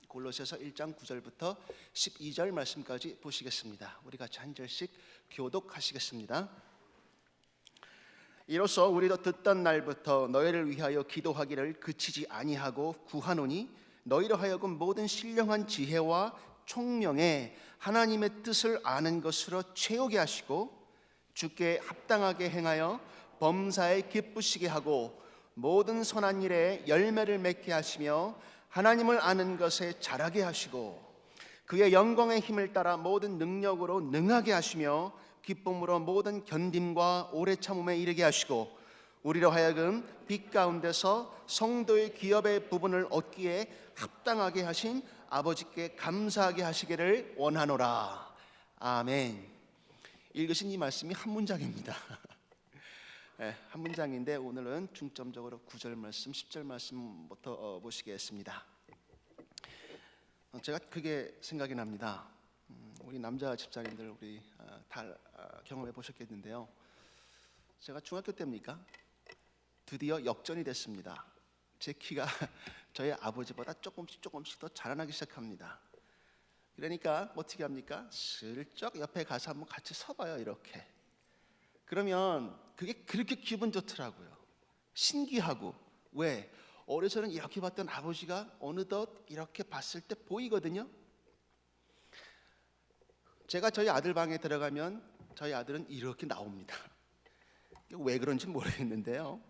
골로새서 1장 9절부터 12절 말씀까지 보시겠습니다. 우리 같이 한 절씩 교독하시겠습니다. 이로써 우리도 듣던 날부터 너희를 위하여 기도하기를 그치지 아니하고 구하노니 너희로 하여금 모든 신령한 지혜와 총명에 하나님의 뜻을 아는 것으로 채우게 하시고 주께 합당하게 행하여 범사에 기쁘시게 하고 모든 선한 일에 열매를 맺게 하시며 하나님을 아는 것에 자라게 하시고 그의 영광의 힘을 따라 모든 능력으로 능하게 하시며 기쁨으로 모든 견딤과 오래 참음에 이르게 하시고 우리로 하여금 빛 가운데서 성도의 기업의 부분을 얻기에 합당하게 하신 아버지께 감사하게 하시기를 원하노라. 아멘. 읽으신 이 말씀이 한 문장입니다. 네, 한 문장인데 오늘은 중점적으로 9절 말씀, 10절 말씀부터 보시겠습니다. 제가 그게 생각이 납니다. 우리 남자 집사님들 우리 다 경험해 보셨겠는데요. 제가 중학교 때입니까? 드디어 역전이 됐습니다. 제 키가 저희 아버지보다 조금씩 더 자라나기 시작합니다. 그러니까 어떻게 합니까? 슬쩍 옆에 가서 한번 같이 서봐요. 이렇게. 그러면 그게 그렇게 기분 좋더라고요. 신기하고. 왜? 어려서는 이렇게 봤던 아버지가 어느덧 이렇게 봤을 때 보이거든요. 제가 저희 아들 방에 들어가면 저희 아들은 이렇게 나옵니다. 왜 그런지 모르겠는데요.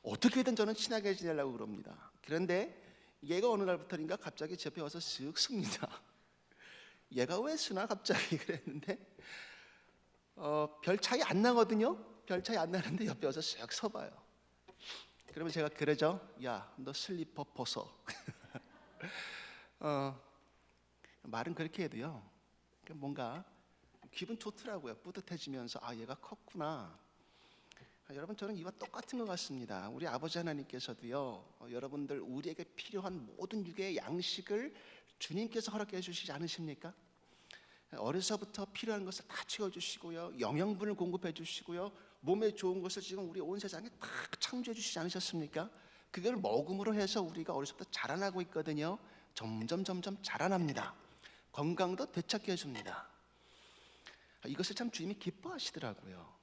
어떻게든 저는 친하게 지내려고 그럽니다. 그런데 얘가 어느 날부터인가 갑자기 제 옆에 와서 쓱 씁니다. 얘가 왜 쓰나 갑자기 그랬는데 별 차이 안 나거든요. 별 차이 안 나는데 옆에 와서 쓱 서봐요. 그러면 제가 그러죠. 야, 너 슬리퍼 벗어. 말은 그렇게 해도요. 뭔가 기분 좋더라고요. 뿌듯해지면서 아, 얘가 컸구나. 여러분, 저는 이와 똑같은 것 같습니다. 우리 아버지 하나님께서도요, 여러분들 우리에게 필요한 모든 육의 양식을 주님께서 허락해 주시지 않으십니까? 어려서부터 필요한 것을 다 채워주시고요, 영양분을 공급해 주시고요, 몸에 좋은 것을 지금 우리 온 세상에 다 창조해 주시지 않으셨습니까? 그걸 먹음으로 해서 우리가 어려서부터 자라나고 있거든요. 점점 자라납니다. 건강도 되찾게 해줍니다. 이것을 참 주님이 기뻐하시더라고요.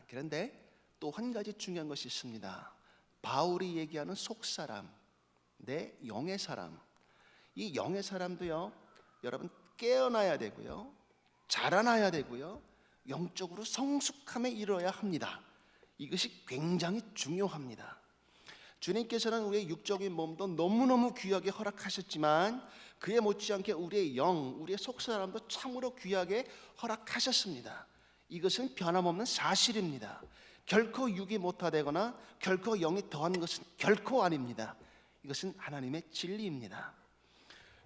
그런데 또 한 가지 중요한 것이 있습니다. 바울이 얘기하는 속사람, 내 영의 사람. 이 영의 사람도요, 여러분 깨어나야 되고요, 자라나야 되고요, 영적으로 성숙함에 이르러야 합니다. 이것이 굉장히 중요합니다. 주님께서는 우리의 육적인 몸도 너무너무 귀하게 허락하셨지만 그에 못지않게 우리의 영, 우리의 속사람도 참으로 귀하게 허락하셨습니다. 이것은 변함없는 사실입니다. 결코 육이 못하되거나 결코 영이 더한 것은 결코 아닙니다. 이것은 하나님의 진리입니다.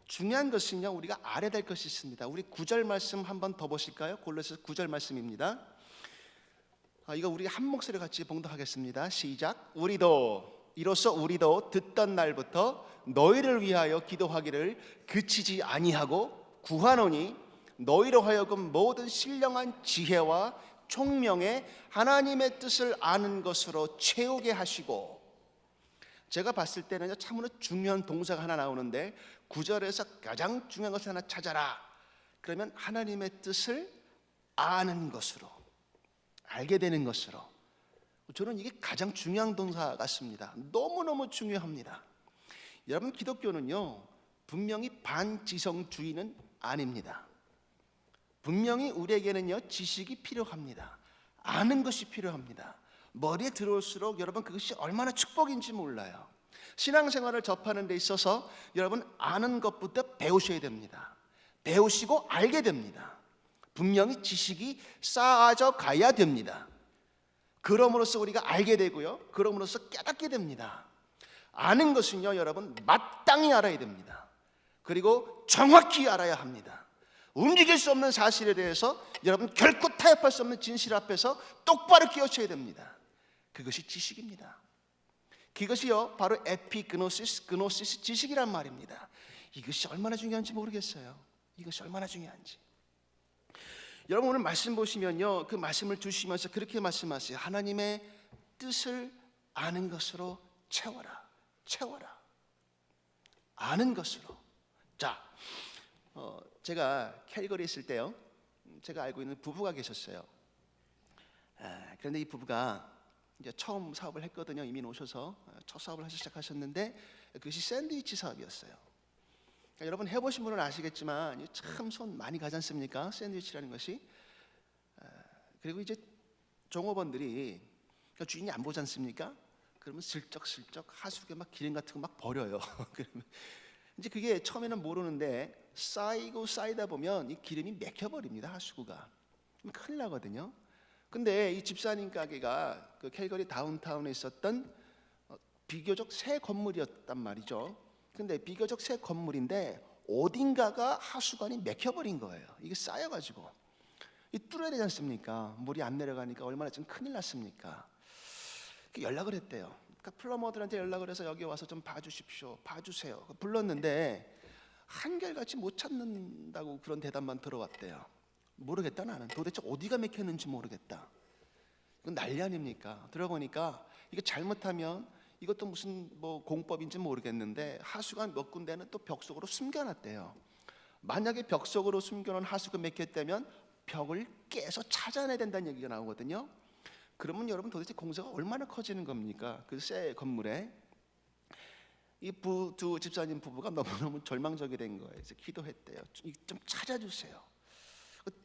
중요한 것은요, 우리가 알아야 될 것이 있습니다. 우리 9절 말씀 한번 더 보실까요? 골로새서 9절 말씀입니다. 이거 우리 한 목소리 같이 봉독하겠습니다. 시작. 이로써 우리도 듣던 날부터 너희를 위하여 기도하기를 그치지 아니하고 구하노니 너희로 하여금 모든 신령한 지혜와 총명에 하나님의 뜻을 아는 것으로 채우게 하시고. 제가 봤을 때는 참으로 중요한 동사가 하나 나오는데 9절에서 가장 중요한 것을 하나 찾아라. 그러면 하나님의 뜻을 아는 것으로, 알게 되는 것으로. 저는 이게 가장 중요한 동사 같습니다. 너무너무 중요합니다. 여러분, 기독교는요, 분명히 반지성주의는 아닙니다. 분명히 우리에게는요, 지식이 필요합니다. 아는 것이 필요합니다. 머리에 들어올수록 여러분 그것이 얼마나 축복인지 몰라요. 신앙생활을 접하는 데 있어서 여러분 아는 것부터 배우셔야 됩니다. 배우시고 알게 됩니다. 분명히 지식이 쌓아져 가야 됩니다. 그럼으로써 우리가 알게 되고요, 그럼으로써 깨닫게 됩니다. 아는 것은요, 여러분 마땅히 알아야 됩니다. 그리고 정확히 알아야 합니다. 움직일 수 없는 사실에 대해서 여러분 결코 타협할 수 없는 진실 앞에서 똑바로 끼어쳐야 됩니다. 그것이 지식입니다. 그것이요 바로 에피그노시스 지식이란 말입니다. 이것이 얼마나 중요한지 모르겠어요. 이것이 얼마나 중요한지. 여러분 오늘 말씀 보시면요, 그 말씀을 주시면서 그렇게 말씀하세요. 하나님의 뜻을 아는 것으로 채워라. 아는 것으로. 자, 제가 캘거리에 있을 때요, 제가 알고 있는 부부가 계셨어요. 그런데 이 부부가 이제 처음 사업을 했거든요. 이민 오셔서 첫 사업을 하시 시작하셨는데 그것이 샌드위치 사업이었어요. 그러니까 여러분 해보신 분은 아시겠지만 참 손 많이 가지 않습니까? 샌드위치라는 것이. 그리고 이제 종업원들이, 그러니까 주인이 안 보지 않습니까? 그러면 슬쩍슬쩍 하수구에 막 기름 같은 거 막 버려요. 그러면 이제 그게 처음에는 모르는데 쌓이다 보면 이 기름이 맥혀버립니다. 하수구가. 그럼 큰일 나거든요. 근데 이 집사님 가게가 그 캘거리 다운타운에 있었던 비교적 새 건물이었단 말이죠. 근데 비교적 새 건물인데 어딘가가 하수관이 맥혀버린 거예요. 이게 쌓여가지고 이 뚫어야 되지 않습니까? 물이 안 내려가니까 얼마나 좀 큰일 났습니까? 연락을 했대요. 그러니까 플러머들한테 연락을 해서 여기 와서 좀 봐주십시오, 봐주세요. 불렀는데 한결같이 못 찾는다고 그런 대답만 들어왔대요. 모르겠다, 나는 도대체 어디가 맥혔는지 모르겠다. 이건 난리 아닙니까? 들어보니까 이게 잘못하면 이것도 무슨 뭐 공법인지 모르겠는데 하수관 몇 군데는 또 벽 속으로 숨겨놨대요. 만약에 벽 속으로 숨겨놓은 하수가 맥혔다면 벽을 깨서 찾아내야 된다는 얘기가 나오거든요. 그러면 여러분 도대체 공사가 얼마나 커지는 겁니까? 그 새 건물에. 이 두 집사님 부부가 너무너무 절망적이 된 거예요. 그래서 기도했대요. 좀 찾아주세요.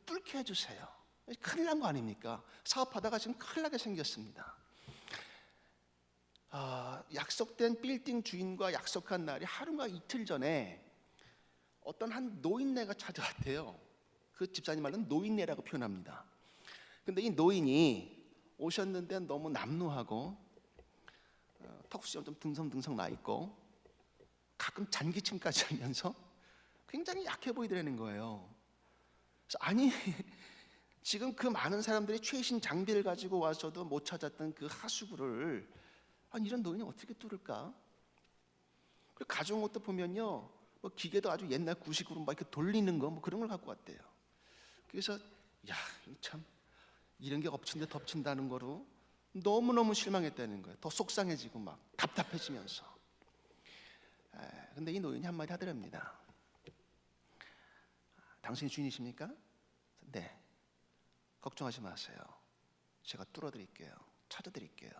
뚫게 해주세요. 큰일 난 거 아닙니까? 사업하다가 지금 큰일 나게 생겼습니다. 약속된 빌딩 주인과 약속한 날이 하루가 이틀 전에 어떤 한 노인네가 찾아왔대요. 그 집사님 말로는 노인네라고 표현합니다. 근데 이 노인이 오셨는데 너무 남루하고 턱수염 좀 둥성둥성 나 있고 가끔 잔기침까지 하면서 굉장히 약해 보이더라는 거예요. 그래서 아니 지금 그 많은 사람들이 최신 장비를 가지고 와서도 못 찾았던 그 하수구를 아니 이런 노인이 어떻게 뚫을까? 그리고 가져온 것도 보면요, 뭐 기계도 아주 옛날 구식으로 막 이렇게 돌리는 거 뭐 그런 걸 갖고 왔대요. 그래서 야, 참 이런 게 엎친데 덮친다는 거로 너무너무 실망했다는 거예요. 더 속상해지고 막 답답해지면서. 근데 이 노인이 한마디 하더랍니다. 당신이 주인이십니까? 네. 걱정하지 마세요. 제가 뚫어드릴게요. 찾아드릴게요.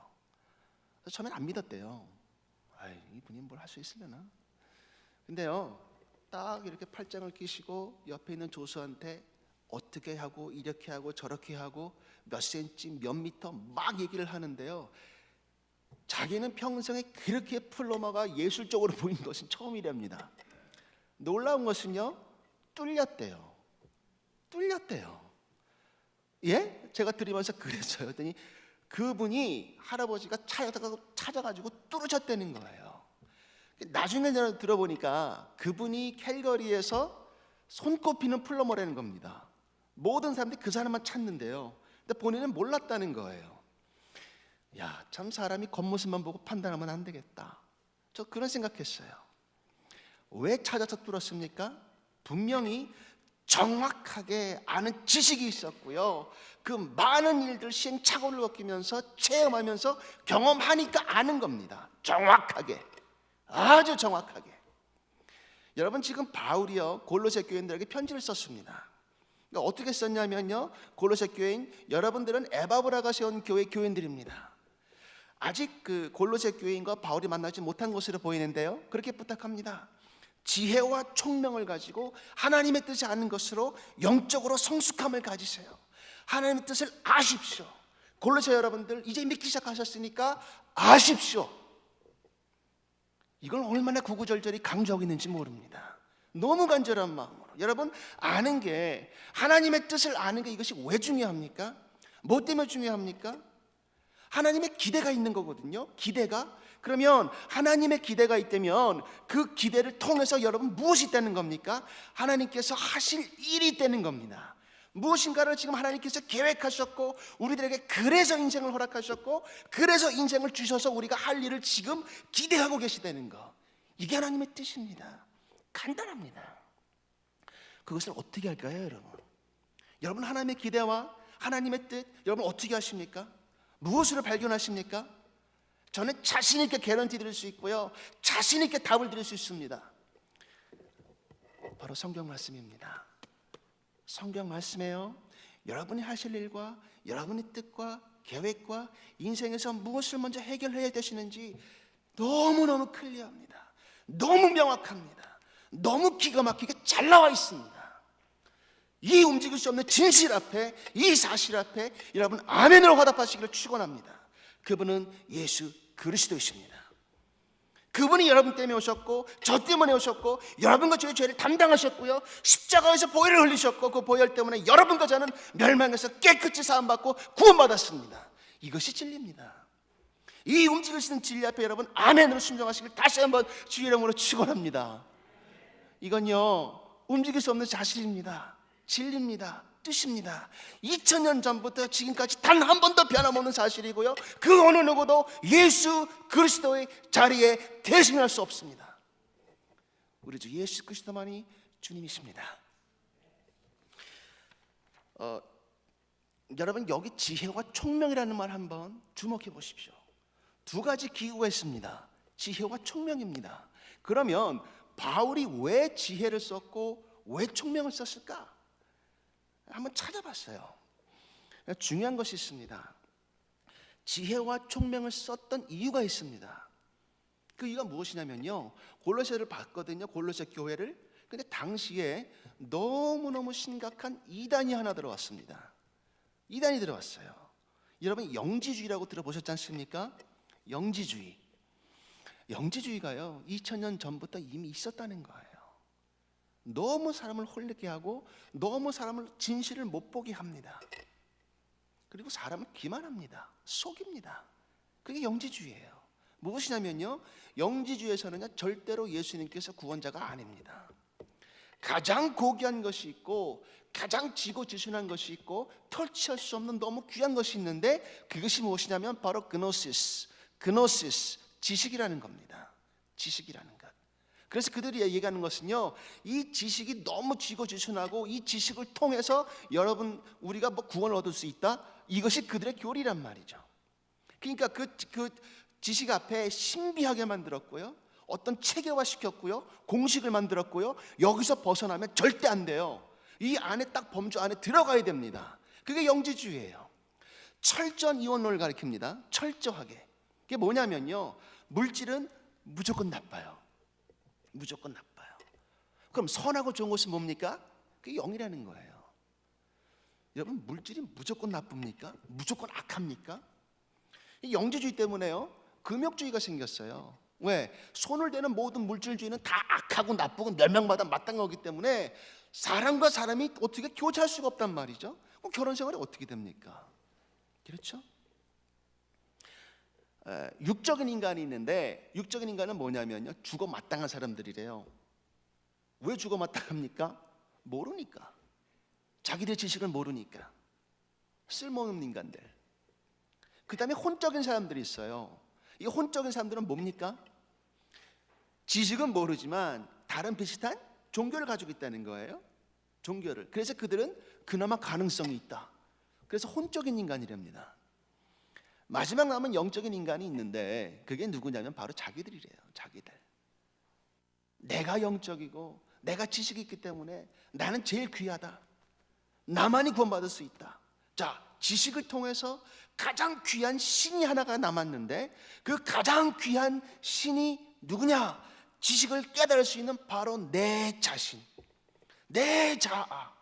처음엔 안 믿었대요. 이분이 뭘 할 수 있으려나? 근데요, 딱 이렇게 팔짱을 끼시고 옆에 있는 조수한테 어떻게 하고 이렇게 하고 저렇게 하고 몇 센치 몇 미터 막 얘기를 하는데요, 자기는 평생에 그렇게 플러머가 예술적으로 보인 것은 처음이랍니다. 놀라운 것은요, 뚫렸대요. 예? 제가 들으면서 그랬어요. 그랬더니 그분이 할아버지가 찾아가지고 뚫으셨다는 거예요. 나중에 들어보니까 그분이 캘거리에서 손꼽히는 플러머라는 겁니다. 모든 사람들이 그 사람만 찾는데요, 근데 본인은 몰랐다는 거예요. 야, 참 사람이 겉모습만 보고 판단하면 안 되겠다. 저 그런 생각했어요. 왜 찾아서 뚫었습니까? 분명히 정확하게 아는 지식이 있었고요, 그 많은 일들 시행착오를 겪으면서 체험하면서 경험하니까 아는 겁니다. 정확하게, 아주 정확하게. 여러분 지금 바울이요 골로새 교인들에게 편지를 썼습니다. 그러니까 어떻게 썼냐면요, 골로새 교인 여러분들은 에바브라가 세운 교회 교인들입니다. 아직 그 골로새 교인과 바울이 만나지 못한 것으로 보이는데요, 그렇게 부탁합니다. 지혜와 총명을 가지고 하나님의 뜻이 아는 것으로 영적으로 성숙함을 가지세요. 하나님의 뜻을 아십시오. 골로새 여러분들 이제 믿기 시작하셨으니까 아십시오. 이걸 얼마나 구구절절히 강조하고 있는지 모릅니다. 너무 간절한 마음으로. 여러분 아는 게, 하나님의 뜻을 아는 게 이것이 왜 중요합니까? 뭐 때문에 중요합니까? 하나님의 기대가 있는 거거든요. 기대가. 그러면 하나님의 기대가 있다면 그 기대를 통해서 여러분 무엇이 있다는 겁니까? 하나님께서 하실 일이 있다는 겁니다. 무엇인가를 지금 하나님께서 계획하셨고 우리들에게 그래서 인생을 허락하셨고 그래서 인생을 주셔서 우리가 할 일을 지금 기대하고 계시다는 거, 이게 하나님의 뜻입니다. 간단합니다. 그것을 어떻게 할까요, 여러분? 여러분 하나님의 기대와 하나님의 뜻 여러분 어떻게 하십니까? 무엇으로 발견하십니까? 저는 자신 있게 개런티 드릴 수 있고요, 자신 있게 답을 드릴 수 있습니다. 바로 성경 말씀입니다. 성경 말씀에요, 여러분이 하실 일과 여러분의 뜻과 계획과 인생에서 무엇을 먼저 해결해야 되시는지 너무너무 클리어합니다. 너무 명확합니다. 너무 기가 막히게 잘 나와 있습니다. 이 움직일 수 없는 진실 앞에, 이 사실 앞에 여러분 아멘으로 화답하시기를 축원합니다. 그분은 예수 그리스도이십니다. 그분이 여러분 때문에 오셨고 저 때문에 오셨고 여러분과 저의 죄를 담당하셨고요, 십자가에서 보혈을 흘리셨고 그 보혈 때문에 여러분과 저는 멸망에서 깨끗이 사함받고 구원받았습니다. 이것이 진리입니다. 이 움직이시는 진리 앞에 여러분 아멘으로 순종하시길 다시 한번 주의 이름으로 축원합니다. 이건요 움직일 수 없는 사실입니다. 진리입니다. 뜻입니다. 2000년 전부터 지금까지 단 한 번도 변함없는 사실이고요, 그 어느 누구도 예수 그리스도의 자리에 대신할 수 없습니다. 우리 주 예수 그리스도만이 주님이십니다. 여러분 여기 지혜와 총명이라는 말 한번 주목해 보십시오. 두 가지 기구가 있습니다. 지혜와 총명입니다. 그러면 바울이 왜 지혜를 썼고 왜 총명을 썼을까? 한번 찾아봤어요. 중요한 것이 있습니다. 지혜와 총명을 썼던 이유가 있습니다. 그 이유가 무엇이냐면요, 골로새를 봤거든요, 골로새 교회를. 근데 당시에 너무너무 심각한 이단이 하나 들어왔습니다. 이단이 들어왔어요. 여러분 영지주의라고 들어보셨지 않습니까? 영지주의. 영지주의가요 2000년 전부터 이미 있었다는 거예요. 너무 사람을 홀리게 하고 너무 사람을 진실을 못 보게 합니다. 그리고 사람을 기만합니다. 속입니다. 그게 영지주의예요. 무엇이냐면요, 영지주의에서는요 절대로 예수님께서 구원자가 아닙니다. 가장 고귀한 것이 있고 가장 지고지순한 것이 있고 털치할 수 없는 너무 귀한 것이 있는데 그것이 무엇이냐면 바로 그노시스, 지식이라는 겁니다. 지식이라는 것. 그래서 그들이 얘기하는 것은요, 이 지식이 너무 지고지순하고 이 지식을 통해서 여러분 우리가 뭐 구원을 얻을 수 있다, 이것이 그들의 교리란 말이죠. 그러니까 그 지식 앞에 신비하게 만들었고요, 어떤 체계화 시켰고요, 공식을 만들었고요, 여기서 벗어나면 절대 안 돼요. 이 안에 딱 범주 안에 들어가야 됩니다. 그게 영지주의예요. 철저한 이원론을 가리킵니다. 철저하게. 그게 뭐냐면요, 물질은 무조건 나빠요. 무조건 나빠요. 그럼 선하고 좋은 것은 뭡니까? 그게 영이라는 거예요. 여러분 물질이 무조건 나쁩니까? 무조건 악합니까? 이 영지주의 때문에요 금욕주의가 생겼어요. 왜? 손을 대는 모든 물질주의는 다 악하고 나쁘고 멸망받아 마땅한 거기 때문에 사람과 사람이 어떻게 교제할 수가 없단 말이죠. 그럼 결혼 생활이 어떻게 됩니까? 그렇죠? 육적인 인간이 있는데, 육적인 인간은 뭐냐면요, 죽어 마땅한 사람들이래요. 왜 죽어 마땅합니까? 모르니까. 자기들의 지식을 모르니까. 쓸모없는 인간들. 그 다음에 혼적인 사람들이 있어요. 이 혼적인 사람들은 뭡니까? 지식은 모르지만 다른 비슷한 종교를 가지고 있다는 거예요. 종교를. 그래서 그들은 그나마 가능성이 있다. 그래서 혼적인 인간이랍니다. 마지막 남은 영적인 인간이 있는데 그게 누구냐면 바로 자기들이래요. 자기들. 내가 영적이고 내가 지식이 있기 때문에 나는 제일 귀하다. 나만이 구원받을 수 있다. 자, 지식을 통해서 가장 귀한 신이 하나가 남았는데 그 가장 귀한 신이 누구냐? 지식을 깨달을 수 있는 바로 내 자신, 내 자아,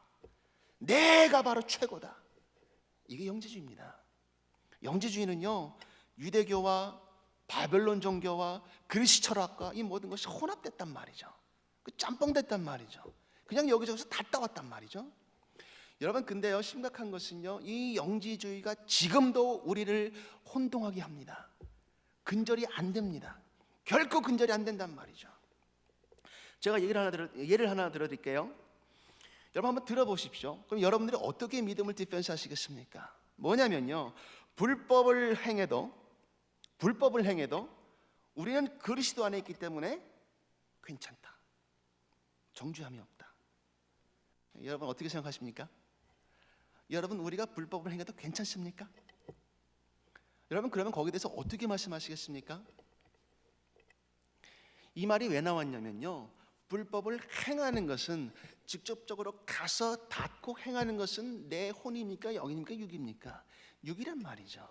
내가 바로 최고다. 이게 영지주의입니다. 영지주의는요, 유대교와 바벨론 종교와 그리스 철학과 이 모든 것이 혼합됐단 말이죠. 그 짬뽕됐단 말이죠. 그냥 여기저기서 다 따왔단 말이죠. 여러분 근데요, 심각한 것은요, 이 영지주의가 지금도 우리를 혼동하게 합니다. 근절이 안 됩니다. 결코 근절이 안 된단 말이죠. 제가 예를 하나 들어드릴게요. 여러분 한번 들어보십시오. 그럼 여러분들이 어떻게 믿음을 디펜스 하시겠습니까? 뭐냐면요, 불법을 행해도 우리는 그리스도 안에 있기 때문에 괜찮다. 정죄함이 없다. 여러분 어떻게 생각하십니까? 여러분 우리가 불법을 행해도 괜찮습니까? 여러분 그러면 거기에 대해서 어떻게 말씀하시겠습니까? 이 말이 왜 나왔냐면요, 불법을 행하는 것은 직접적으로 가서 닿고 행하는 것은 내 혼입니까? 영입니까? 육입니까? 육이란 말이죠.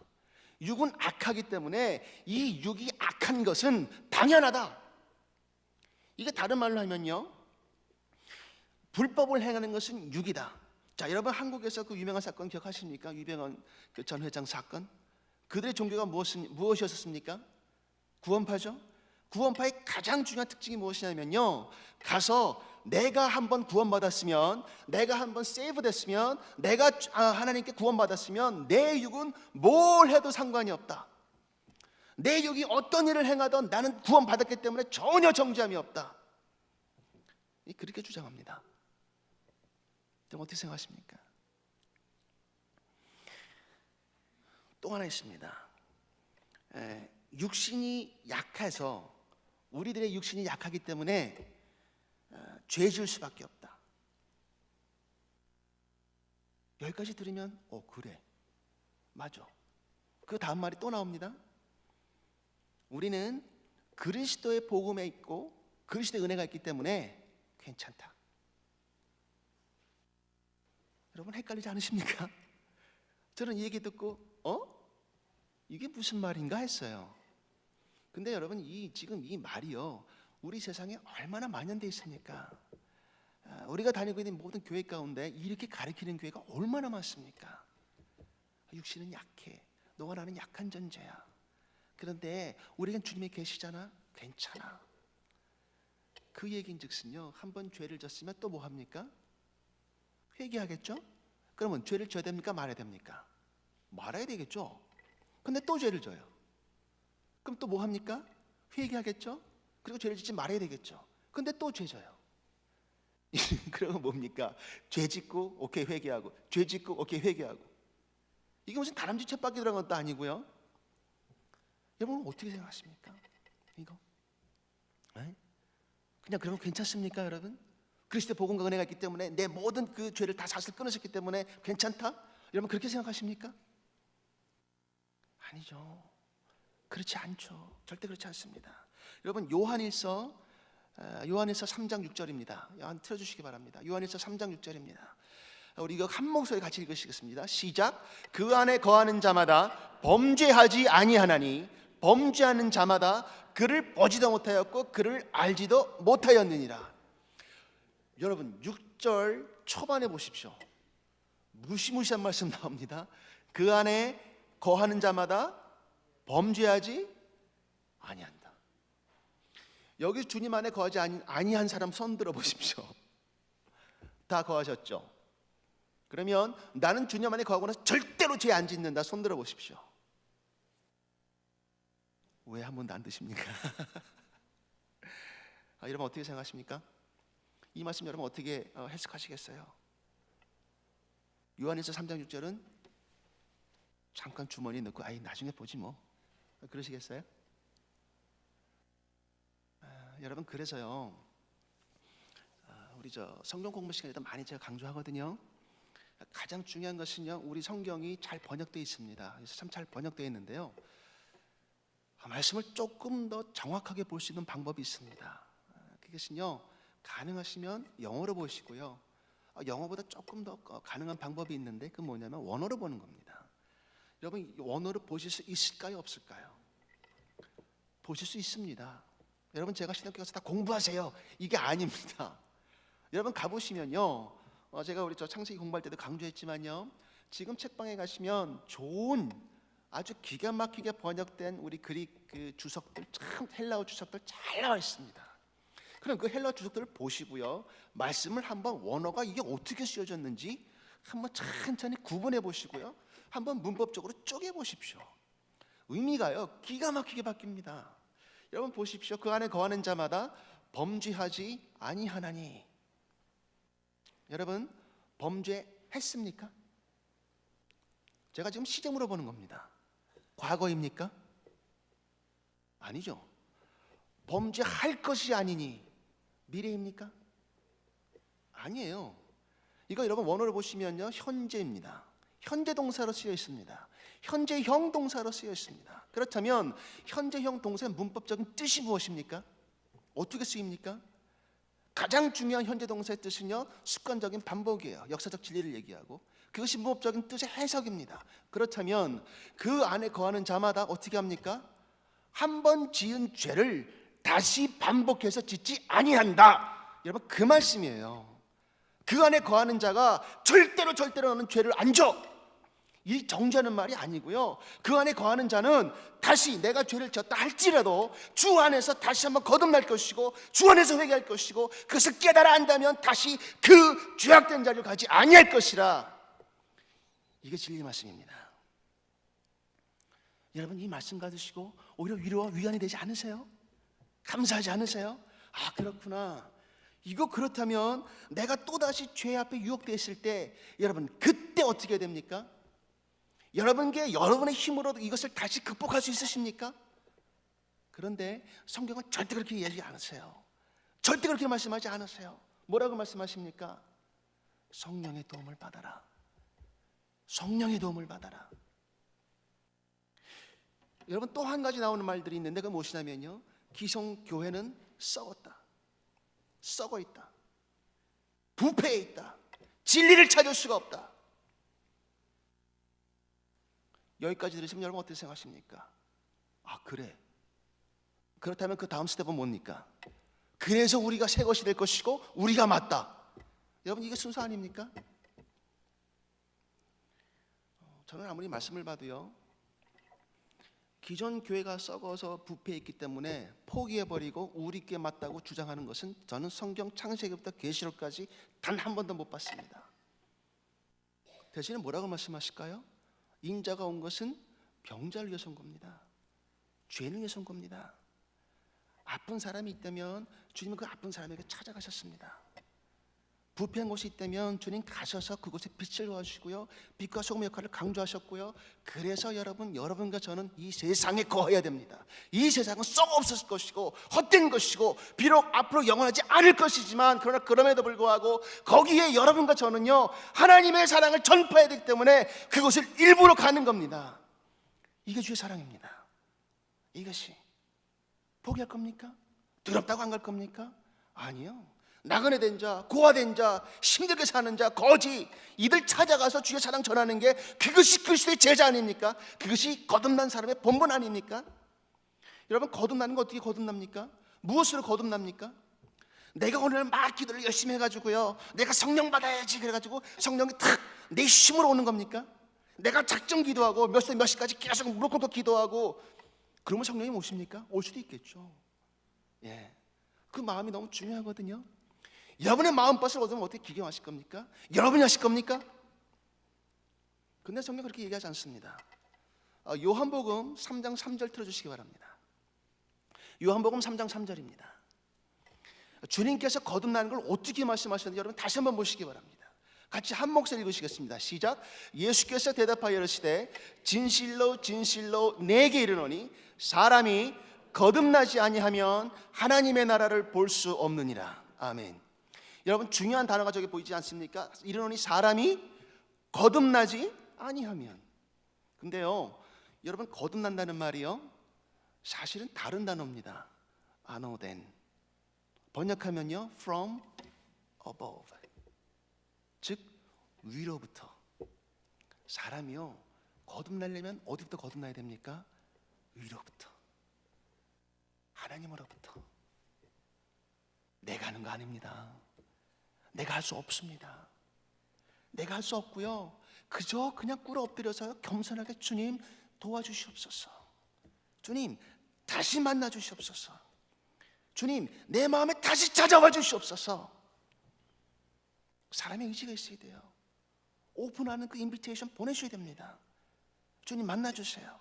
육은 악하기 때문에 이 육이 악한 것은 당연하다. 이게 다른 말로 하면요, 불법을 행하는 것은 육이다. 자, 여러분 한국에서 그 유명한 사건 기억하십니까? 유병헌 그 전 회장 사건. 그들의 종교가 무엇이었습니까? 구원파죠. 구원파의 가장 중요한 특징이 무엇이냐면요, 가서 내가 한번 구원받았으면, 내가 한번 세이브 됐으면, 내가 하나님께 구원받았으면 내 육은 뭘 해도 상관이 없다. 내 육이 어떤 일을 행하던 나는 구원받았기 때문에 전혀 정죄함이 없다. 그렇게 주장합니다. 좀 어떻게 생각하십니까? 또 하나 있습니다. 육신이 약해서, 우리들의 육신이 약하기 때문에 죄 지을 수밖에 없다. 여기까지 들으면 그래, 맞아. 그 다음 말이 또 나옵니다. 우리는 그리스도의 복음에 있고 그리스도의 은혜가 있기 때문에 괜찮다. 여러분 헷갈리지 않으십니까? 저는 이 얘기 듣고 이게 무슨 말인가 했어요. 근데 여러분 지금 이 말이요, 우리 세상에 얼마나 만연되어 있습니까? 우리가 다니고 있는 모든 교회 가운데 이렇게 가르치는 교회가 얼마나 많습니까? 육신은 약해, 너와 나는 약한 존재야. 그런데 우리는 주님이 계시잖아, 괜찮아. 그 얘기인즉슨요, 한번 죄를 졌으면 또 뭐 합니까? 회개하겠죠? 그러면 죄를 져야 됩니까? 말아야 됩니까? 말아야 되겠죠. 근데 또 죄를 져요. 그럼 또 뭐 합니까? 회개하겠죠? 그리고 죄를 짓지 말아야 되겠죠. 근데 또 죄 져요. 그러면 뭡니까? 죄 짓고 오케이 회개하고, 죄 짓고 오케이 회개하고. 이게 무슨 다람쥐 쳇바퀴 들어간 것도 아니고요. 여러분 어떻게 생각하십니까? 이거 그냥 그러면 괜찮습니까, 여러분? 그리스도의 복음과 은혜가 있기 때문에 내 모든 그 죄를 다 사실 끊으셨기 때문에 괜찮다? 여러분 그렇게 생각하십니까? 아니죠. 그렇지 않죠. 절대 그렇지 않습니다. 여러분 요한일서 3장 6절입니다. 한번 틀어주시기 바랍니다. 요한일서 3장 6절입니다. 우리 이거 한 목소리 같이 읽으시겠습니다. 시작. 그 안에 거하는 자마다 범죄하지 아니하나니 범죄하는 자마다 그를 보지도 못하였고 그를 알지도 못하였느니라. 여러분 6절 초반에 보십시오. 무시무시한 말씀 나옵니다. 그 안에 거하는 자마다 범죄하지 아니한다. 여기 주님 안에 거하지 아니한 사람 손 들어 보십시오. 다 거하셨죠? 그러면 나는 주님 안에 거하고 나서 절대로 죄 안 짓는다. 손 들어 보십시오. 왜 한 번도 안 드십니까? 여러분 어떻게 생각하십니까? 이 말씀 여러분 어떻게 해석하시겠어요? 요한일서 3장 6절은 잠깐 주머니에 넣고 나중에 보지 뭐, 그러시겠어요? 여러분 그래서요, 우리 성경 공부 시간에도 많이 제가 강조하거든요. 가장 중요한 것은요, 우리 성경이 잘 번역되어 있습니다. 그래서 참 잘 번역되어 있는데요, 말씀을 조금 더 정확하게 볼 수 있는 방법이 있습니다. 그것은요, 가능하시면 영어로 보시고요, 영어보다 조금 더 가능한 방법이 있는데 그건 뭐냐면 원어로 보는 겁니다. 여러분 원어로 보실 수 있을까요? 없을까요? 보실 수 있습니다. 여러분 제가 신학교 가서 다 공부하세요, 이게 아닙니다. 여러분 가보시면요, 제가 우리 창세기 공부할 때도 강조했지만요, 지금 책방에 가시면 좋은 아주 기가 막히게 번역된 우리 그릭 그 주석들, 참 헬라어 주석들 잘 나와 있습니다. 그럼 그 헬라어 주석들을 보시고요, 말씀을 한번 원어가 이게 어떻게 쓰여졌는지 한번 천천히 구분해 보시고요, 한번 문법적으로 쪼개 보십시오. 의미가요 기가 막히게 바뀝니다. 여러분 보십시오. 그 안에 거하는 자마다 범죄하지 아니하나니. 여러분 범죄했습니까? 제가 지금 시제 물어보는 겁니다. 과거입니까? 아니죠. 범죄할 것이 아니니 미래입니까? 아니에요. 이거 여러분 원어를 보시면요, 현재입니다. 현재 동사로 쓰여 있습니다. 현재형 동사로 쓰여 있습니다. 그렇다면 현재형 동사의 문법적인 뜻이 무엇입니까? 어떻게 쓰입니까? 가장 중요한 현재 동사의 뜻은요, 습관적인 반복이에요. 역사적 진리를 얘기하고 그것이 문법적인 뜻의 해석입니다. 그렇다면 그 안에 거하는 자마다 어떻게 합니까? 한 번 지은 죄를 다시 반복해서 짓지 아니한다. 여러분, 그 말씀이에요. 그 안에 거하는 자가 절대로 너는 죄를 안 져. 이 정죄하는 말이 아니고요, 그 안에 거하는 자는 다시 내가 죄를 졌다 할지라도 주 안에서 다시 한번 거듭날 것이고 주 안에서 회개할 것이고 그것을 깨달아 안다면 다시 그 죄악된 자를 가지 아니할 것이라. 이게 진리의 말씀입니다. 여러분, 이 말씀 가지시고 오히려 위로와 위안이 되지 않으세요? 감사하지 않으세요? 아, 그렇구나. 이거 그렇다면 내가 또다시 죄 앞에 유혹되었을 때 여러분, 그때 어떻게 해야 됩니까? 여러분의 힘으로 이것을 다시 극복할 수 있으십니까? 그런데 성경은 절대 그렇게 얘기하지 않으세요. 절대 그렇게 말씀하지 않으세요. 뭐라고 말씀하십니까? 성령의 도움을 받아라. 성령의 도움을 받아라. 여러분, 또 한 가지 나오는 말들이 있는데 그건 무엇이냐면요, 기성교회는 썩었다, 썩어 있다, 부패해 있다, 진리를 찾을 수가 없다. 여기까지 들으시면 여러분 어떻게 생각하십니까? 아, 그래. 그렇다면 그 다음 스텝은 뭡니까? 그래서 우리가 새 것이 될 것이고 우리가 맞다. 여러분, 이게 순서 아닙니까? 저는 아무리 말씀을 봐도요, 기존 교회가 썩어서 부패했기 때문에 포기해버리고 우리께 맞다고 주장하는 것은 저는 성경 창세기부터 계시록까지 단 한 번도 못 봤습니다. 대신에 뭐라고 말씀하실까요? 인자가 온 것은 병자를 위해서 온 겁니다. 죄인을 위해서 온 겁니다. 아픈 사람이 있다면 주님은 그 아픈 사람에게 찾아가셨습니다. 부패한 곳이 있다면 주님 가셔서 그곳에 빛을 도와주시고요, 빛과 소금의 역할을 강조하셨고요. 그래서 여러분과 저는 이 세상에 거해야 됩니다. 이 세상은 썩어 없었을 것이고 헛된 것이고 비록 앞으로 영원하지 않을 것이지만, 그러나 그럼에도 불구하고 거기에 여러분과 저는요, 하나님의 사랑을 전파해야 되기 때문에 그곳을 일부러 가는 겁니다. 이게 주의 사랑입니다. 이것이 포기할 겁니까? 두렵다고 안 갈 겁니까? 아니요. 나그네 된 자, 고아된 자, 힘들게 사는 자, 거지, 이들 찾아가서 주의 사랑 전하는 게 그것이 그리스도의 제자 아닙니까? 그것이 거듭난 사람의 본분 아닙니까? 여러분, 거듭나는 거 어떻게 거듭납니까? 무엇으로 거듭납니까? 내가 오늘 막 기도를 열심히 해가지고요, 내가 성령 받아야지 그래가지고 성령이 탁 내 힘으로 오는 겁니까? 내가 작정 기도하고 몇 시 몇 시까지 계속 무릎 꿇고 기도하고 그러면 성령이 오십니까? 올 수도 있겠죠. 예, 그 마음이 너무 중요하거든요. 여러분의 마음밭을 얻으면 어떻게 기경하실 겁니까? 여러분이 하실 겁니까? 근데 성경 그렇게 얘기하지 않습니다. 요한복음 3장 3절 틀어주시기 바랍니다. 요한복음 3장 3절입니다. 주님께서 거듭나는 걸 어떻게 말씀하셨는지 여러분 다시 한번 보시기 바랍니다. 같이 한 목소리 읽으시겠습니다. 시작. 예수께서 대답하여 이르시되 진실로 진실로 내게 이르노니 사람이 거듭나지 아니하면 하나님의 나라를 볼 수 없느니라. 아멘. 여러분, 중요한 단어가 저기 보이지 않습니까? 이르노니 사람이 거듭나지 아니하면. 근데요, 여러분, 거듭난다는 말이요, 사실은 다른 단어입니다. 아노덴. 번역하면요, from above. 즉 위로부터. 사람이요, 거듭나려면 어디부터 거듭나야 됩니까? 위로부터, 하나님으로부터. 내가 하는 거 아닙니다. 내가 할 수 없습니다. 내가 할 수 없고요, 그저 그냥 꿇어 엎드려서 겸손하게 주님 도와주시옵소서, 주님 다시 만나 주시옵소서, 주님 내 마음에 다시 찾아와 주시옵소서. 사람의 의지가 있어야 돼요. 오픈하는 그 인비테이션 보내셔야 됩니다. 주님 만나주세요.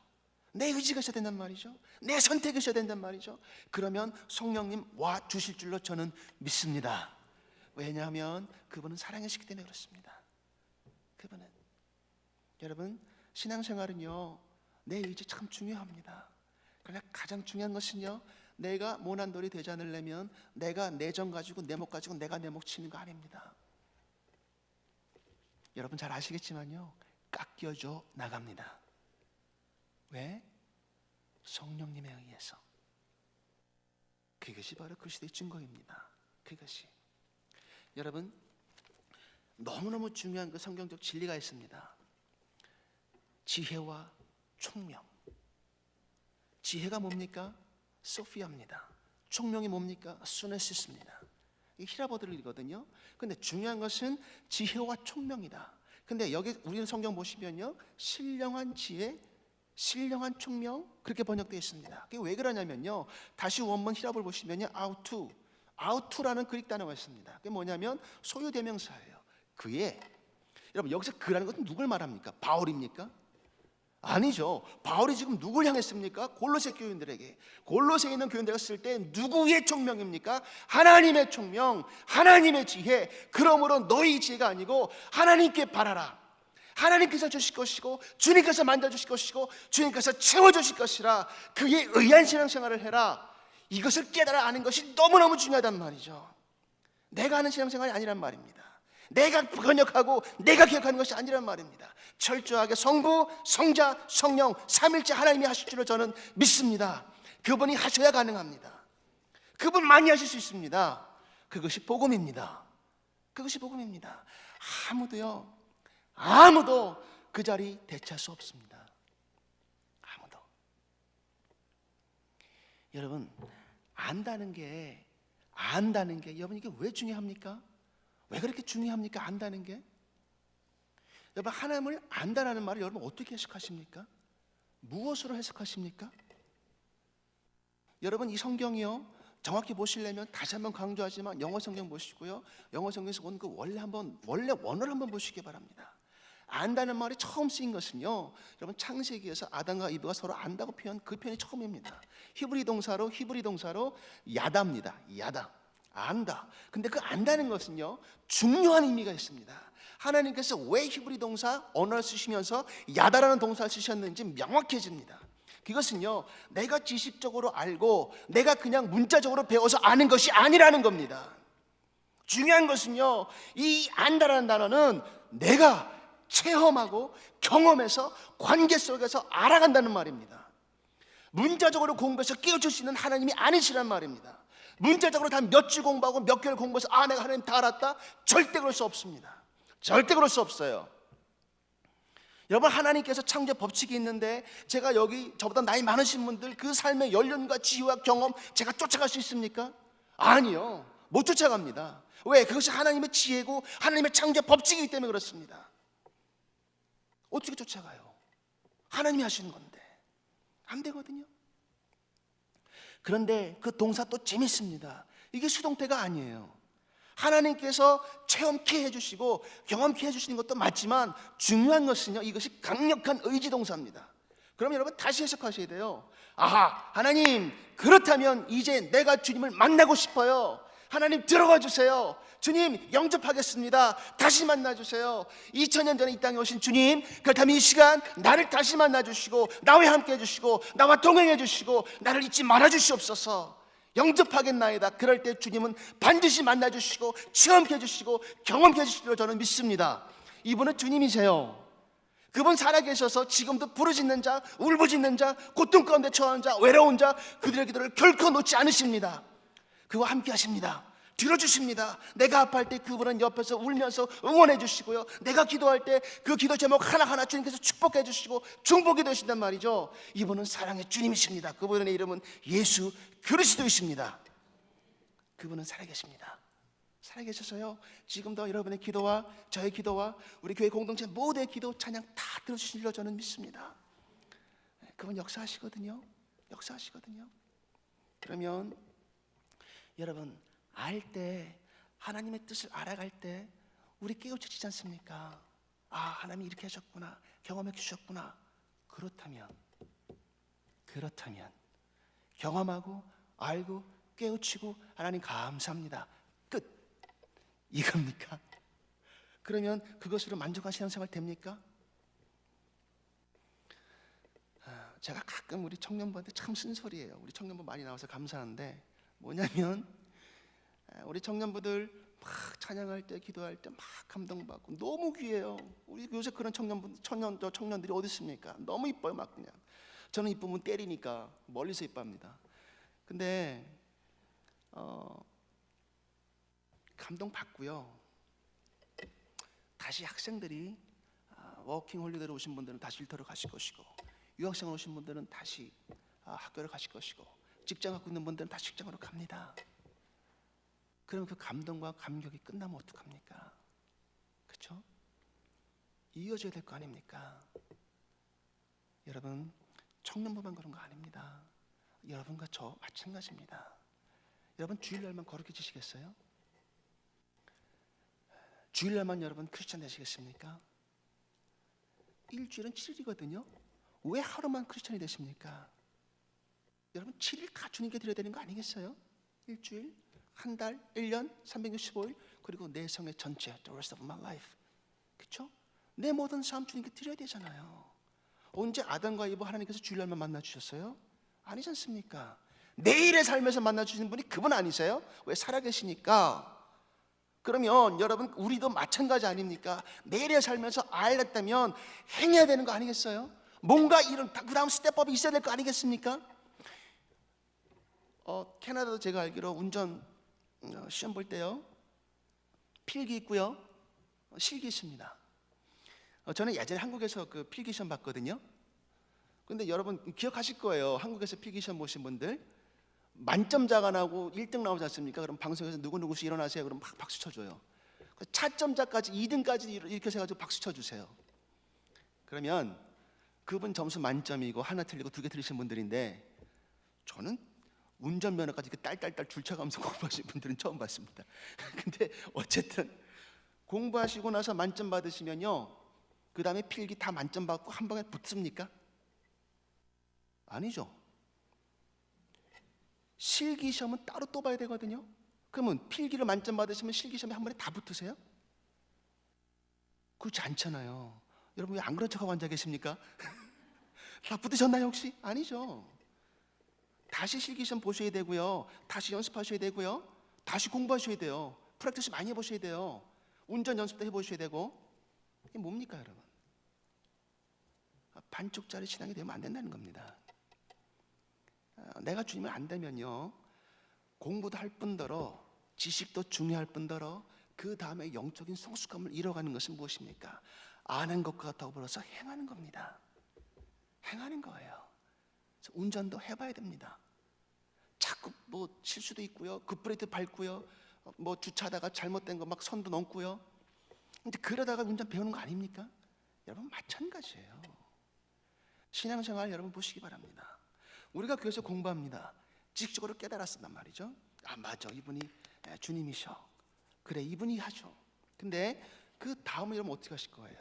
내 의지가 있어야 된단 말이죠. 내 선택이 있어야 된단 말이죠. 그러면 성령님 와 주실 줄로 저는 믿습니다. 왜냐하면 그분은 사랑이시기 때문에 그렇습니다. 그분은. 여러분, 신앙생활은요, 내 의지 참 중요합니다. 그러나 가장 중요한 것은요, 내가 모난돌이 되지 않으려면 내가 내 정 가지고 내 목 가지고 내가 내 목 치는 거 아닙니다. 여러분 잘 아시겠지만요, 깎여져 나갑니다. 왜? 성령님에 의해서. 그것이 바로 그리스도의 증거입니다. 그것이. 여러분, 너무너무 중요한 그 성경적 진리가 있습니다. 지혜와 총명. 지혜가 뭡니까? 소피아입니다. 총명이 뭡니까? 수네시스입니다. 이게 히라버들이거든요. 근데 중요한 것은 지혜와 총명이다. 근데 여기 우리는 성경 보시면요, 신령한 지혜, 신령한 총명, 그렇게 번역되어 있습니다. 그게 왜 그러냐면요, 다시 원문 히라버를 보시면요, 아우투라는 그릭 단어가 있습니다. 그게 뭐냐면 소유 대명사예요. 그의, 여러분 여기서 그라는 것은 누굴 말합니까? 바울입니까? 아니죠. 바울이 지금 누굴 향했습니까? 골로새 교인들에게. 골로새에 있는 교인들가 쓸 때 누구의 총명입니까? 하나님의 총명, 하나님의 지혜. 그러므로 너희 지혜가 아니고 하나님께 바라라. 하나님께서 주실 것이고 주님께서 만져주실 것이고 주님께서 채워주실 것이라. 그에 의한 신앙생활을 해라. 이것을 깨달아 아는 것이 너무너무 중요하단 말이죠. 내가 하는 신앙생활이 아니란 말입니다. 내가 번역하고 내가 기억하는 것이 아니란 말입니다. 철저하게 성부, 성자, 성령 삼일째 하나님이 하실 줄로 저는 믿습니다. 그분이 하셔야 가능합니다. 그분만이 하실 수 있습니다. 그것이 복음입니다. 그것이 복음입니다. 아무도 그 자리 대체할 수 없습니다. 아무도. 여러분, 안다는 게 여러분 이게 왜 중요합니까? 왜 그렇게 중요합니까? 안다는 게. 여러분, 하나님을 안다라는 말을 여러분 어떻게 해석하십니까? 무엇으로 해석하십니까? 여러분, 이 성경이요, 정확히 보시려면 다시 한번 강조하지만 영어 성경 보시고요, 영어 성경에서 온 그 원래 원어를 한번 보시기 바랍니다. 안다는 말이 처음 쓰인 것은요, 여러분 창세기에서 아담과 이브가 서로 안다고 표현, 그 표현이 처음입니다. 히브리 동사로 야다입니다. 야다, 안다. 근데 그 안다는 것은요, 중요한 의미가 있습니다. 하나님께서 왜 히브리 동사 언어를 쓰시면서 야다라는 동사를 쓰셨는지 명확해집니다. 그것은요, 내가 지식적으로 알고 내가 그냥 문자적으로 배워서 아는 것이 아니라는 겁니다. 중요한 것은요, 이 안다라는 단어는 내가 체험하고 경험해서 관계 속에서 알아간다는 말입니다. 문자적으로 공부해서 깨우칠 수 있는 하나님이 아니시란 말입니다. 문자적으로 단 몇 주 공부하고 몇 개월 공부해서 내가 하나님 다 알았다? 절대 그럴 수 없습니다. 절대 그럴 수 없어요. 여러분, 하나님께서 창조의 법칙이 있는데 제가 여기 저보다 나이 많으신 분들 그 삶의 연륜과 지혜와 경험 제가 쫓아갈 수 있습니까? 아니요, 못 쫓아갑니다. 왜? 그것이 하나님의 지혜고 하나님의 창조의 법칙이기 때문에 그렇습니다. 어떻게 쫓아가요? 하나님이 하시는 건데 안 되거든요. 그런데 그 동사 또 재밌습니다. 이게 수동태가 아니에요. 하나님께서 체험케 해주시고 경험케 해주시는 것도 맞지만 중요한 것은요, 이것이 강력한 의지동사입니다. 그럼 여러분 다시 해석하셔야 돼요. 하나님, 그렇다면 이제 내가 주님을 만나고 싶어요. 하나님 들어가 주세요. 주님 영접하겠습니다. 다시 만나주세요. 2000년 전에 이 땅에 오신 주님, 그렇다면 이 시간 나를 다시 만나주시고 나와 함께 해주시고 나와 동행해 주시고 나를 잊지 말아 주시옵소서. 영접하겠나이다. 그럴 때 주님은 반드시 만나주시고 체험케 해주시고 경험케 해주시기로 저는 믿습니다. 이분은 주님이세요. 그분 살아계셔서 지금도 부르짖는 자, 울부짖는 자, 고통 가운데 처한 자, 외로운 자, 그들의 기도를 결코 놓지 않으십니다. 그와 함께 하십니다. 들어주십니다. 내가 아파할 때 그분은 옆에서 울면서 응원해 주시고요, 내가 기도할 때 그 기도 제목 하나하나 주님께서 축복해 주시고 중복이 되신단 말이죠. 이분은 사랑의 주님이십니다. 그분의 이름은 예수 그리스도이십니다. 그분은 살아계십니다. 살아계셔서요, 지금도 여러분의 기도와 저의 기도와 우리 교회 공동체 모두의 기도 찬양 다 들어주신 줄로 저는 믿습니다. 그분 역사하시거든요. 그러면 여러분, 알 때, 하나님의 뜻을 알아갈 때 우리 깨우쳐지지 않습니까? 하나님이 이렇게 하셨구나, 경험해 주셨구나. 그렇다면 경험하고 알고 깨우치고 하나님 감사합니다, 끝, 이겁니까? 그러면 그것으로 만족한 신앙생활 됩니까? 제가 가끔 우리 청년부한테 참 쓴소리예요. 우리 청년부 많이 나와서 감사한데 뭐냐면, 우리 청년부들 막 찬양할 때 기도할 때 막 감동받고 너무 귀해요. 우리 요새 그런 청년들이 어디 있습니까? 너무 이뻐요. 막 그냥 저는 이쁘면 때리니까 멀리서 이뻐합니다. 근데 감동 받고요. 다시 학생들이 워킹 홀리데이로 오신 분들은 다시 일터로 가실 것이고, 유학생으로 오신 분들은 다시 학교를 가실 것이고, 직장 갖고 있는 분들은 다시 직장으로 갑니다. 그럼 그 감동과 감격이 끝나면 어떡합니까? 그렇죠? 이어져야 될 거 아닙니까? 여러분, 청년부만 그런 거 아닙니다. 여러분과 저 마찬가지입니다. 여러분, 주일날만 거룩히 지시겠어요? 주일날만 여러분 크리스찬 되시겠습니까? 일주일은 7일이거든요. 왜 하루만 크리스찬이 되십니까? 여러분, 7일 다 주님께 드려야 되는 거 아니겠어요? 일주일, 한 달, 1년, 365일, 그리고 내 생애 전체, the rest of my life. 그렇죠? 내 모든 삶 주님께 드려야 되잖아요. 언제 아담과 이브 하나님께서 주일날만 만나 주셨어요? 아니지 않습니까? 내일의 삶에서 만나 주시는 분이 그분 아니세요? 왜? 살아계시니까. 그러면 여러분, 우리도 마찬가지 아닙니까? 내일의 삶에서 알렸다면 행해야 되는 거 아니겠어요? 뭔가 이런 그 다음 스텝업이 있어야 될 거 아니겠습니까? 캐나다도 제가 알기로 운전 시험 볼 때요, 필기 있고요, 실기 있습니다. 저는 예전에 한국에서 그 필기 시험 봤거든요. 근데 여러분 기억하실 거예요. 한국에서 필기 시험 보신 분들, 만점자가 나고 1등 나오지 않습니까? 그럼 방송에서 누구누구씩 일어나세요. 그럼 막 박수 쳐줘요. 차점자까지 2등까지 이렇게 해가지고 박수 쳐주세요. 그러면 그분 점수 만점이고 하나 틀리고 2개 틀리신 분들인데, 저는 운전면허까지 딸딸딸 줄쳐가면서 공부하신 분들은 처음 봤습니다. 근데 어쨌든 공부하시고 나서 만점 받으시면요, 그 다음에 필기 다 만점 받고 한 방에 붙습니까? 아니죠. 실기 시험은 따로 또 봐야 되거든요. 그러면 필기를 만점 받으시면 실기 시험에 한 번에 다 붙으세요? 그렇지 않잖아요. 여러분, 왜 안 그런 척하고 앉아 계십니까? 다 붙으셨나요 혹시? 아니죠. 다시 실기 시험 보셔야 되고요, 다시 연습하셔야 되고요, 다시 공부하셔야 돼요. 프랙티스 많이 해보셔야 돼요. 운전 연습도 해보셔야 되고. 이게 뭡니까 여러분? 반쪽짜리 신앙이 되면 안 된다는 겁니다. 내가 주님을 안다면요, 공부도 할 뿐더러 지식도 중요할 뿐더러 그 다음에 영적인 성숙함을 이뤄가는 것은 무엇입니까? 아는 것과 더불어서 행하는 겁니다. 행하는 거예요. 운전도 해봐야 됩니다. 자꾸 뭐 실수도 있고요, 급브레이크 밟고요, 뭐 주차하다가 잘못된 거 막 선도 넘고요. 근데 그러다가 운전 배우는 거 아닙니까? 여러분, 마찬가지예요. 신앙생활 여러분 보시기 바랍니다. 우리가 교회에서 공부합니다. 지식적으로 깨달았단 말이죠. 맞아, 이분이 주님이셔. 그래, 이분이 하죠. 근데 그 다음에 여러분 어떻게 하실 거예요?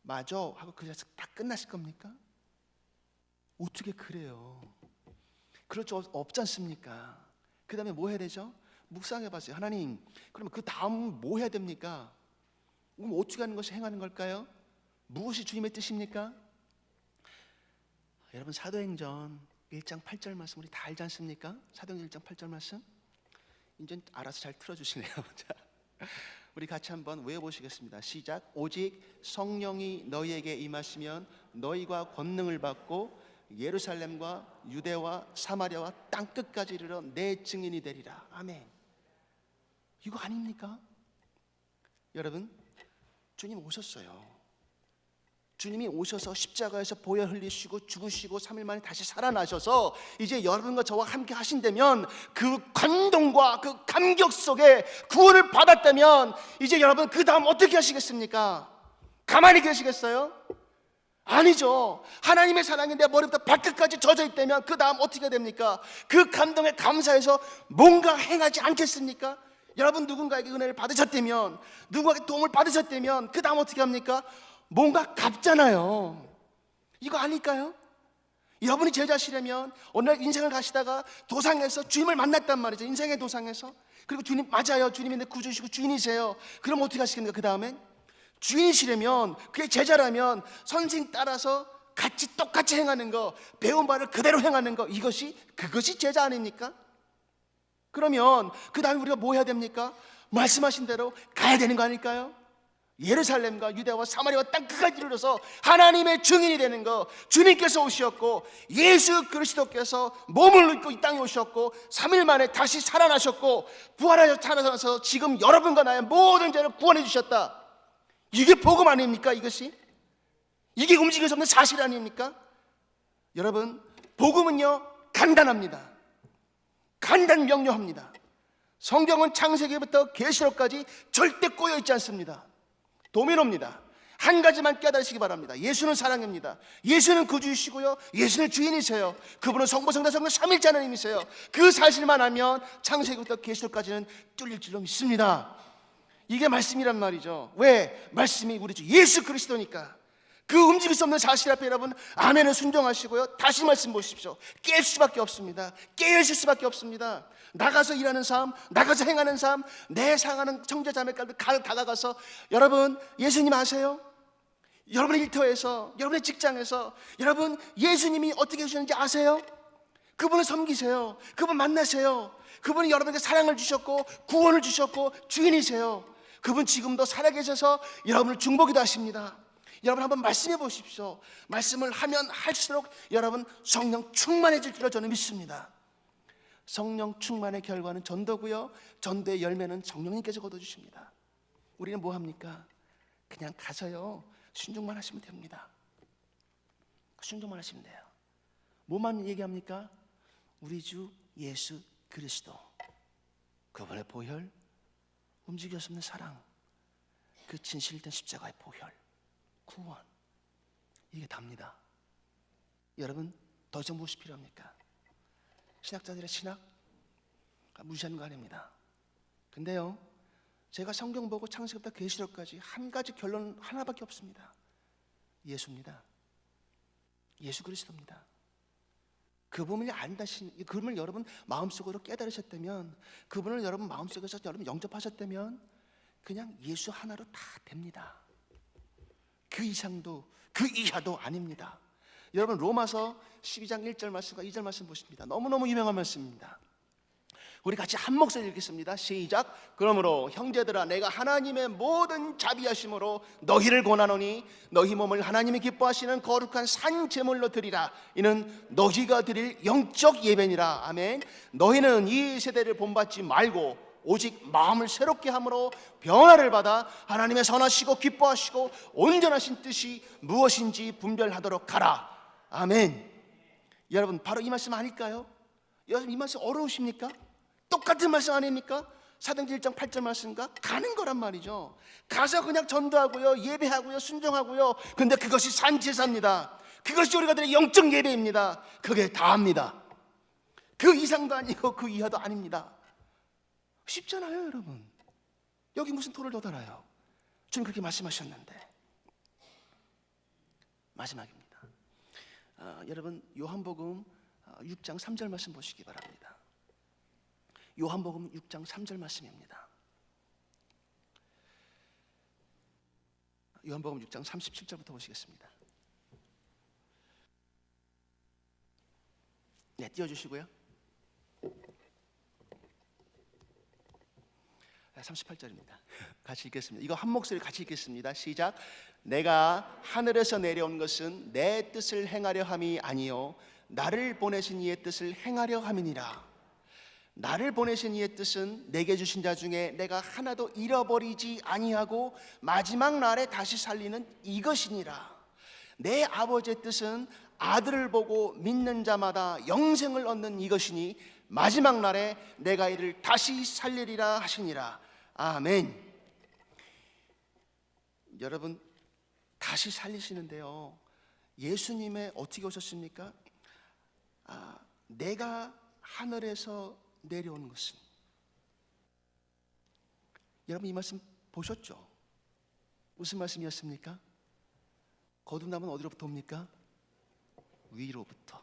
맞아 하고 그래서 딱 끝나실 겁니까? 어떻게 그래요? 그럴 수 없지 않습니까? 그 다음에 뭐 해야 되죠? 묵상해 봤어요. 하나님, 그러면 그 다음 뭐 해야 됩니까? 그럼 어떻게 하는 것이 행하는 걸까요? 무엇이 주님의 뜻입니까? 여러분, 사도행전 1장 8절 말씀 우리 다 알지 않습니까? 사도행전 1장 8절 말씀 이제 알아서 잘 틀어주시네요. 자, 우리 같이 한번 외워보시겠습니다. 시작. 오직 성령이 너희에게 임하시면 너희가 권능을 받고 예루살렘과 유대와 사마리아와 땅끝까지 이르러 내 증인이 되리라. 아멘. 이거 아닙니까? 여러분, 주님 오셨어요. 주님이 오셔서 십자가에서 보혈 흘리시고 죽으시고 3일 만에 다시 살아나셔서 이제 여러분과 저와 함께 하신다면, 그 감동과 그 감격 속에 구원을 받았다면 이제 여러분 그 다음 어떻게 하시겠습니까? 가만히 계시겠어요? 아니죠. 하나님의 사랑이 내 머리부터 발끝까지 젖어 있다면 그 다음 어떻게 됩니까? 그 감동에 감사해서 뭔가 행하지 않겠습니까? 여러분, 누군가에게 은혜를 받으셨다면, 누군가에게 도움을 받으셨다면 그 다음 어떻게 합니까? 뭔가 갚잖아요. 이거 아닐까요? 여러분이 제자시라면 오늘 인생을 가시다가 도상에서 주님을 만났단 말이죠. 인생의 도상에서. 그리고 주님, 맞아요, 주님이 내 구주시고 주인이세요. 그럼 어떻게 하시겠습니까? 그 다음엔 주인이시라면, 그의 제자라면 선생 따라서 같이 똑같이 행하는 거, 배운 바를 그대로 행하는 거, 그것이 제자 아닙니까? 그러면 그 다음에 우리가 뭐 해야 됩니까? 말씀하신 대로 가야 되는 거 아닐까요? 예루살렘과 유대와 사마리아와 땅끝까지 이르러서 하나님의 증인이 되는 거, 주님께서 오셨고 예수 그리스도께서 몸을 입고 이 땅에 오셨고 3일 만에 다시 살아나셨고 부활하여 살아나서 지금 여러분과 나의 모든 죄를 구원해 주셨다. 이게 복음 아닙니까? 이것이 이게 움직일 수 없는 사실 아닙니까? 여러분, 복음은요 간단합니다. 간단 명료합니다. 성경은 창세기부터 계시록까지 절대 꼬여있지 않습니다. 도미노입니다. 한 가지만 깨달으시기 바랍니다. 예수는 사랑입니다. 예수는 구주이시고요, 예수는 주인이세요. 그분은 성부 성자 성령 삼일째 하나님이세요. 그 사실만 알면 창세기부터 계시록까지는 뚫릴 줄로 믿습니다. 이게 말씀이란 말이죠. 왜? 말씀이 우리 주 예수 그리스도니까. 그 움직일 수 없는 사실 앞에 여러분 아멘을 순종하시고요, 다시 말씀 보십시오. 깰 수밖에 없습니다. 깨어있을 수밖에 없습니다. 나가서 일하는 삶, 나가서 행하는 삶, 내 사랑하는 형제자매까지 다가가서 여러분 예수님 아세요? 여러분의 일터에서, 여러분의 직장에서 여러분 예수님이 어떻게 해주셨는지 아세요? 그분을 섬기세요. 그분 만나세요. 그분이 여러분에게 사랑을 주셨고 구원을 주셨고 주인이세요. 그분 지금도 살아계셔서 여러분을 중보기도 하십니다. 여러분 한번 말씀해 보십시오. 말씀을 하면 할수록 여러분 성령 충만해질 줄로 저는 믿습니다. 성령 충만의 결과는 전도고요, 전도의 열매는 성령님께서 거둬주십니다. 우리는 뭐 합니까? 그냥 가서요 순종만 하시면 됩니다. 순종만 하시면 돼요. 뭐만 얘기합니까? 우리 주 예수 그리스도, 그분의 보혈, 움직일 수 없는 사랑, 그 진실된 십자가의 보혈, 구원, 이게 답니다. 여러분 더 이상 무엇이 필요합니까? 신학자들의 신학 무시하는 거 아닙니다. 근데요 제가 성경 보고 창세기부터 계시록까지 한 가지 결론 하나밖에 없습니다. 예수입니다. 예수 그리스도입니다. 그분을 안다신, 그분을 여러분 마음속으로 깨달으셨다면, 그분을 여러분 마음속에서 여러분 영접하셨다면 그냥 예수 하나로 다 됩니다. 그 이상도 그 이하도 아닙니다. 여러분 로마서 12장 1절 말씀과 2절 말씀 보십니다. 너무너무 유명한 말씀입니다. 우리 같이 한 목소리 읽겠습니다. 시작. 그러므로 형제들아, 내가 하나님의 모든 자비하심으로 너희를 권하노니 너희 몸을 하나님이 기뻐하시는 거룩한 산 제물로 드리라. 이는 너희가 드릴 영적 예배니라. 아멘. 너희는 이 세대를 본받지 말고 오직 마음을 새롭게 함으로 변화를 받아 하나님의 선하시고 기뻐하시고 온전하신 뜻이 무엇인지 분별하도록 하라. 아멘. 여러분 바로 이 말씀 아닐까요? 여러분 이 말씀 어려우십니까? 똑같은 말씀 아닙니까? 사도행전 1장 8절 말씀과 가는 거란 말이죠. 가서 그냥 전도하고요, 예배하고요, 순종하고요. 근데 그것이 산제사입니다. 그것이 우리가 드릴 영적 예배입니다. 그게 다합니다. 그 이상도 아니고 그 이하도 아닙니다. 쉽잖아요 여러분. 여기 무슨 돌을 더 달아요? 주님 그렇게 말씀하셨는데. 마지막입니다. 여러분 요한복음 6장 3절 말씀 보시기 바랍니다. 요한복음 6장 3절 말씀입니다. 요한복음 6장 37절부터 보시겠습니다. 네, 띄워주시고요. 38절입니다. 같이 읽겠습니다. 이거 한 목소리 같이 읽겠습니다. 시작. 내가 하늘에서 내려온 것은 내 뜻을 행하려 함이 아니요 나를 보내신 이의 뜻을 행하려 함이니라. 나를 보내신 이의 뜻은 내게 주신 자 중에 내가 하나도 잃어버리지 아니하고 마지막 날에 다시 살리는 이것이니라. 내 아버지의 뜻은 아들을 보고 믿는 자마다 영생을 얻는 이것이니 마지막 날에 내가 이를 다시 살리리라 하시니라. 아멘. 여러분 다시 살리시는데요, 예수님의 어떻게 오셨습니까? 내가 하늘에서 내려온 것은, 여러분 이 말씀 보셨죠? 무슨 말씀이었습니까? 거듭남은 어디로부터 옵니까? 위로부터.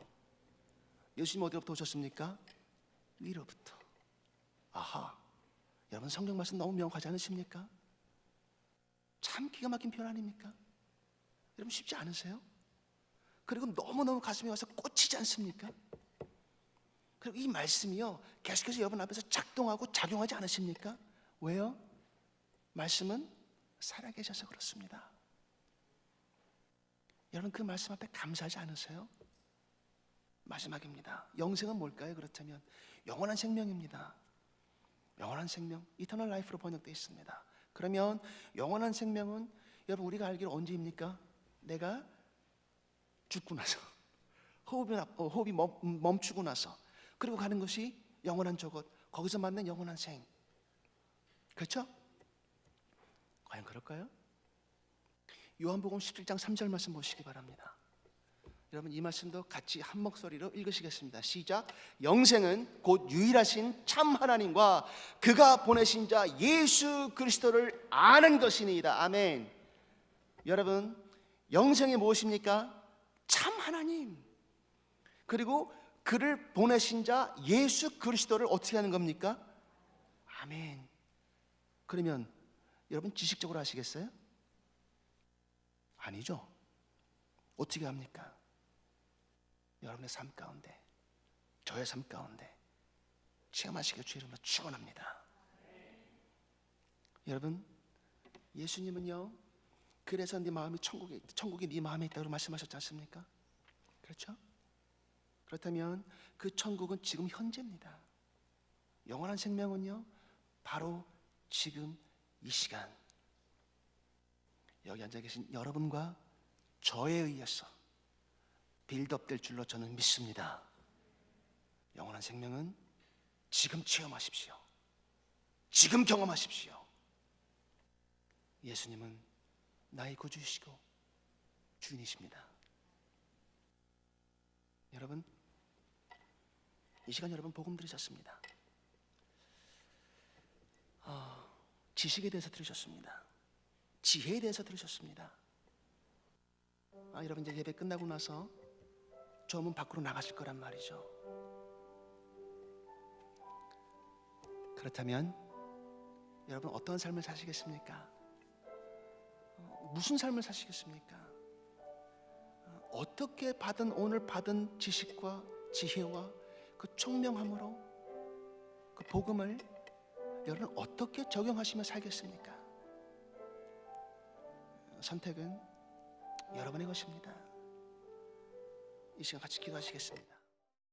예수님 어디로부터 오셨습니까? 위로부터. 아하, 여러분 성경 말씀 너무 명확하지 않으십니까? 참 기가 막힌 표현 아닙니까? 여러분 쉽지 않으세요? 그리고 너무너무 가슴에 와서 꽂히지 않습니까? 그리고 이 말씀이요 계속해서 여러분 앞에서 작동하고 작용하지 않으십니까? 왜요? 말씀은 살아계셔서 그렇습니다. 여러분 그 말씀 앞에 감사하지 않으세요? 마지막입니다. 영생은 뭘까요? 그렇다면 영원한 생명입니다. 영원한 생명, 이터널 라이프로 번역되어 있습니다. 그러면 영원한 생명은 여러분 우리가 알기로 언제입니까? 내가 죽고 나서 호흡이 멈추고 나서, 그리고 가는 것이 영원한 저것, 거기서 맞는 영원한 생. 그렇죠? 과연 그럴까요? 요한복음 17장 3절 말씀 보시기 바랍니다. 여러분 이 말씀도 같이 한 목소리로 읽으시겠습니다. 시작. 영생은 곧 유일하신 참 하나님과 그가 보내신 자 예수 그리스도를 아는 것이니이다. 아멘. 여러분 영생이 무엇입니까? 참 하나님, 그리고 그를 보내신 자 예수 그리스도를 어떻게 하는 겁니까? 아멘. 그러면 여러분 지식적으로 아시겠어요? 아니죠. 어떻게 합니까? 여러분의 삶 가운데, 저의 삶 가운데 체험하시길 주의 이름으로 축원합니다. 여러분 예수님은요, 그래서 네 마음이 천국이 네 마음에 있다고 말씀하셨지 않습니까? 그렇죠? 그렇다면 그 천국은 지금 현재입니다. 영원한 생명은요, 바로 지금 이 시간 여기 앉아 계신 여러분과 저에 의해서 빌드업될 줄로 저는 믿습니다. 영원한 생명은 지금 체험하십시오. 지금 경험하십시오. 예수님은 나의 구주이시고 주인이십니다. 여러분 이 시간 여러분 복음 들으셨습니다. 지식에 대해서 들으셨습니다. 지혜에 대해서 들으셨습니다. 여러분 이제 예배 끝나고 나서 저 문 밖으로 나가실 거란 말이죠. 그렇다면 여러분 어떤 삶을 사시겠습니까? 무슨 삶을 사시겠습니까? 어떻게 오늘 받은 지식과 지혜와 그 총명함으로 그 복음을 여러분 어떻게 적용하시며 살겠습니까? 선택은 여러분의 것입니다. 이 시간 같이 기도하시겠습니다.